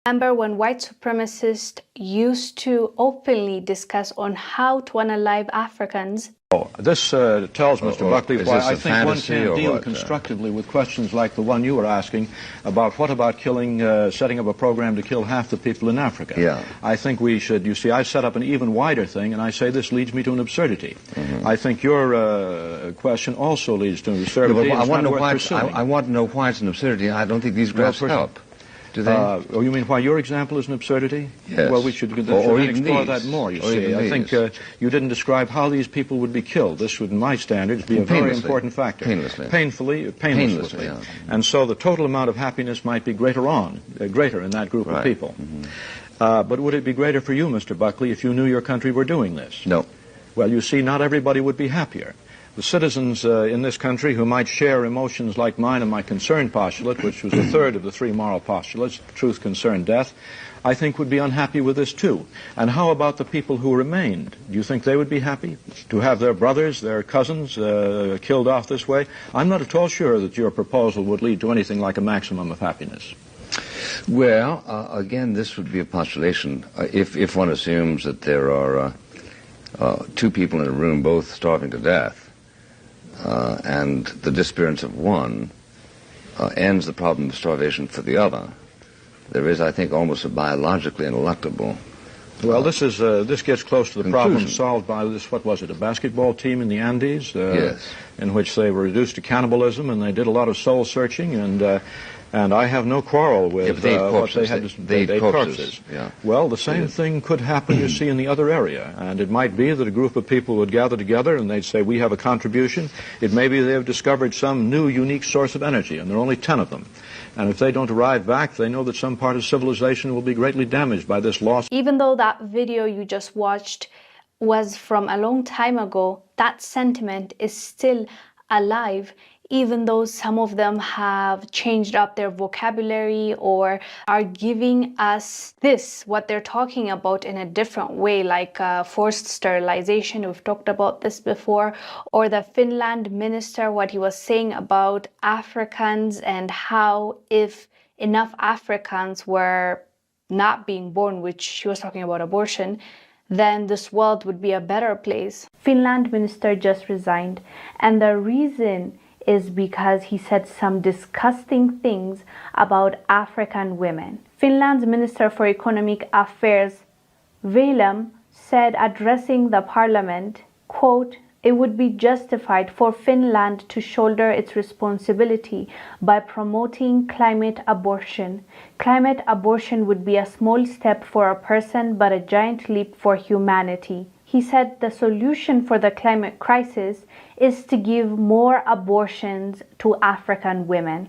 Remember when white supremacists used to openly discuss on how to unalive Africans? This tells Mr. Buckley why I think one can't deal constructively with questions like the one you were asking about what about setting up a program to kill half the people in Africa. Yeah. I think we should, you see, I set up an even wider thing, and I say this leads me to an absurdity. I think your question also leads to an absurdity. Yeah, I want to know why it's an absurdity. I don't think these graphs help. Do they? Oh, you mean why your example is an absurdity? Yes. Well, we should explore that more, you see. I think you didn't describe how these people would be killed. This would, in my standards, be a very important factor. Painlessly. Painlessly. Yeah. And so the total amount of happiness might be greater in that group of people. But would it be greater for you, Mr. Buckley, if you knew your country were doing this? No. Well, you see, not everybody would be happier. The citizens in this country who might share emotions like mine and my concern postulate, which was a third of the three moral postulates, truth, concern, death, I think would be unhappy with this too. And how about the people who remained? Do you think they would be happy to have their brothers, their cousins killed off this way? I'm not at all sure that your proposal would lead to anything like a maximum of happiness. Well, again, this would be a postulation. If one assumes that there are two people in a room both starving to death, and the disappearance of one ends the problem of starvation for the other, there is, I think, almost a biologically ineluctable well, this gets close to the problem solved by this, what was it, a basketball team in the Andes? Yes. In which they were reduced to cannibalism, and they did a lot of soul searching, and I have no quarrel with what they had to they ate corpses. Yeah. Well, the same thing could happen, you see, in the other area. And it might be that a group of people would gather together and they'd say, we have a contribution. It may be they have discovered some new, unique source of energy, and there are only 10 of them. And if they don't arrive back, they know that some part of civilization will be greatly damaged by this loss. Even though that video you just watched was from a long time ago, that sentiment is still alive, even though some of them have changed up their vocabulary or are giving us what they're talking about in a different way, like forced sterilization. We've talked about this before. Or the Finland minister, what he was saying about Africans and how if enough Africans were not being born, which she was talking about abortion, then this world would be a better place. Finland minister just resigned, and the reason is because he said some disgusting things about African women. Finland's Minister for Economic Affairs, Valem, said addressing the parliament, quote, "It would be justified for Finland to shoulder its responsibility by promoting climate abortion. Climate abortion would be a small step for a person, but a giant leap for humanity." He said the solution for the climate crisis is to give more abortions to African women.